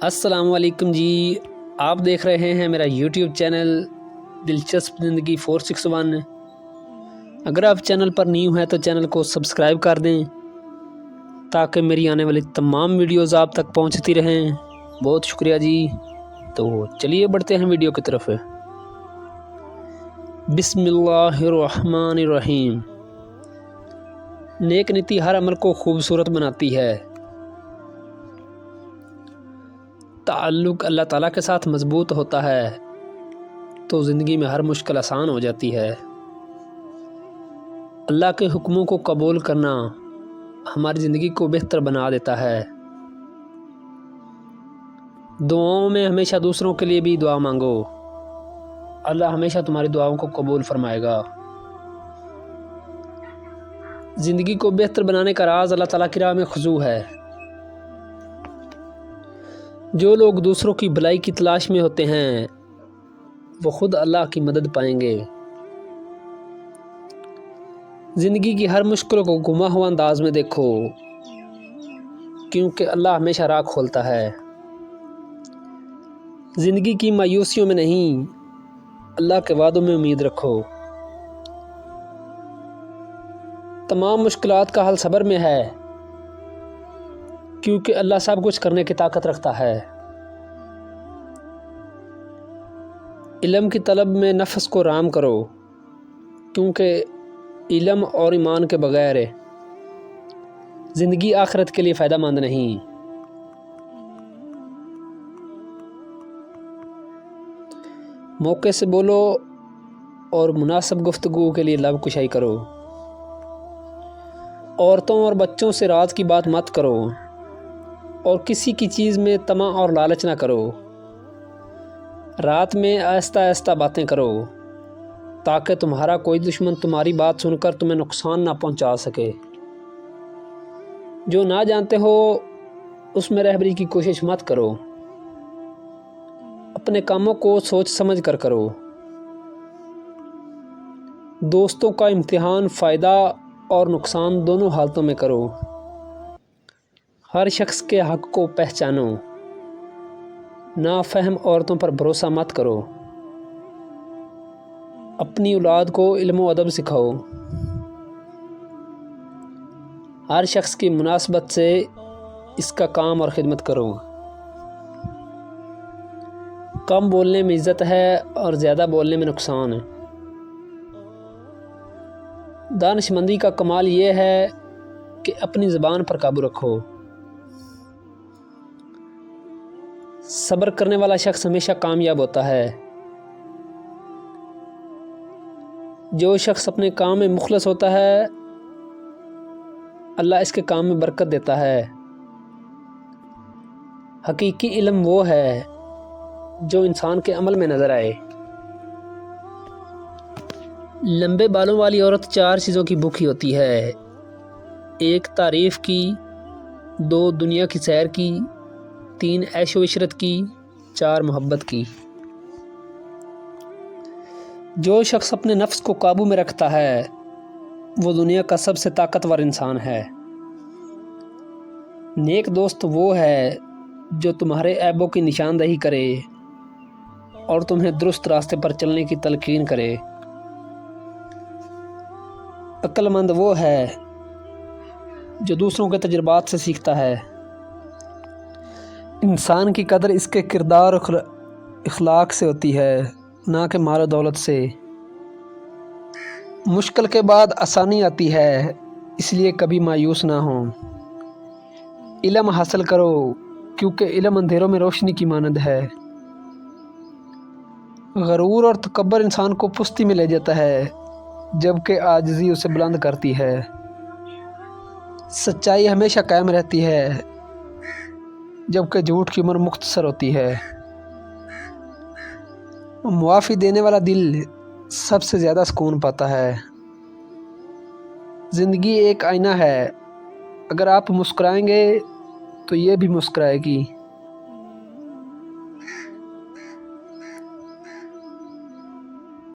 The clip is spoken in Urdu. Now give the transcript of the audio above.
السلام علیکم جی، آپ دیکھ رہے ہیں میرا یوٹیوب چینل دلچسپ زندگی 461۔ اگر آپ چینل پر نیو ہیں تو چینل کو سبسکرائب کر دیں تاکہ میری آنے والی تمام ویڈیوز آپ تک پہنچتی رہیں۔ بہت شکریہ جی۔ تو چلیے بڑھتے ہیں ویڈیو کی طرف۔ بسم اللہ الرحمن الرحیم۔ نیک نیتی ہر عمل کو خوبصورت بناتی ہے۔ تعلق اللہ تعالیٰ کے ساتھ مضبوط ہوتا ہے تو زندگی میں ہر مشکل آسان ہو جاتی ہے۔ اللہ کے حکموں کو قبول کرنا ہماری زندگی کو بہتر بنا دیتا ہے۔ دعاؤں میں ہمیشہ دوسروں کے لیے بھی دعا مانگو، اللہ ہمیشہ تمہاری دعاؤں کو قبول فرمائے گا۔ زندگی کو بہتر بنانے کا راز اللہ تعالیٰ کی راہ میں خضوع ہے۔ جو لوگ دوسروں کی بھلائی کی تلاش میں ہوتے ہیں وہ خود اللہ کی مدد پائیں گے۔ زندگی کی ہر مشکل کو گما ہوا انداز میں دیکھو، کیونکہ اللہ ہمیشہ راہ کھولتا ہے۔ زندگی کی مایوسیوں میں نہیں، اللہ کے وعدوں میں امید رکھو۔ تمام مشکلات کا حل صبر میں ہے، کیونکہ اللہ سب کچھ کرنے کی طاقت رکھتا ہے۔ علم کی طلب میں نفس کو رام کرو، کیونکہ علم اور ایمان کے بغیر زندگی آخرت کے لیے فائدہ مند نہیں۔ موقع سے بولو اور مناسب گفتگو کے لیے لب کشائی کرو۔ عورتوں اور بچوں سے راز کی بات مت کرو اور کسی کی چیز میں طمع اور لالچ نہ کرو۔ رات میں آہستہ آہستہ باتیں کرو تاکہ تمہارا کوئی دشمن تمہاری بات سن کر تمہیں نقصان نہ پہنچا سکے۔ جو نہ جانتے ہو اس میں رہبری کی کوشش مت کرو، اپنے کاموں کو سوچ سمجھ کر کرو۔ دوستوں کا امتحان فائدہ اور نقصان دونوں حالتوں میں کرو۔ ہر شخص کے حق کو پہچانو، نافہم عورتوں پر بھروسہ مت کرو۔ اپنی اولاد کو علم و ادب سکھاؤ۔ ہر شخص کی مناسبت سے اس کا کام اور خدمت کرو۔ کم بولنے میں عزت ہے اور زیادہ بولنے میں نقصان ہے۔ دانش مندی کا کمال یہ ہے کہ اپنی زبان پر قابو رکھو۔ صبر کرنے والا شخص ہمیشہ کامیاب ہوتا ہے۔ جو شخص اپنے کام میں مخلص ہوتا ہے اللہ اس کے کام میں برکت دیتا ہے۔ حقیقی علم وہ ہے جو انسان کے عمل میں نظر آئے۔ لمبے بالوں والی عورت 4 چیزوں کی بھوکی ہوتی ہے: 1 تعریف کی، 2 دنیا کی سیر کی، 3 عیش و عشرت کی، 4 محبت کی۔ جو شخص اپنے نفس کو قابو میں رکھتا ہے وہ دنیا کا سب سے طاقتور انسان ہے۔ نیک دوست وہ ہے جو تمہارے عیبوں کی نشاندہی کرے اور تمہیں درست راستے پر چلنے کی تلقین کرے۔ عقل مند وہ ہے جو دوسروں کے تجربات سے سیکھتا ہے۔ انسان کی قدر اس کے کردار اور اخلاق سے ہوتی ہے، نہ کہ مال و دولت سے۔ مشکل کے بعد آسانی آتی ہے، اس لیے کبھی مایوس نہ ہوں۔ علم حاصل کرو، کیونکہ علم اندھیروں میں روشنی کی مانند ہے۔ غرور اور تکبر انسان کو پستی میں لے جاتا ہے، جبکہ عاجزی اسے بلند کرتی ہے۔ سچائی ہمیشہ قائم رہتی ہے، جبکہ جھوٹ کی عمر مختصر ہوتی ہے۔ معافی دینے والا دل سب سے زیادہ سکون پاتا ہے۔ زندگی ایک آئینہ ہے، اگر آپ مسکرائیں گے تو یہ بھی مسکرائے گی۔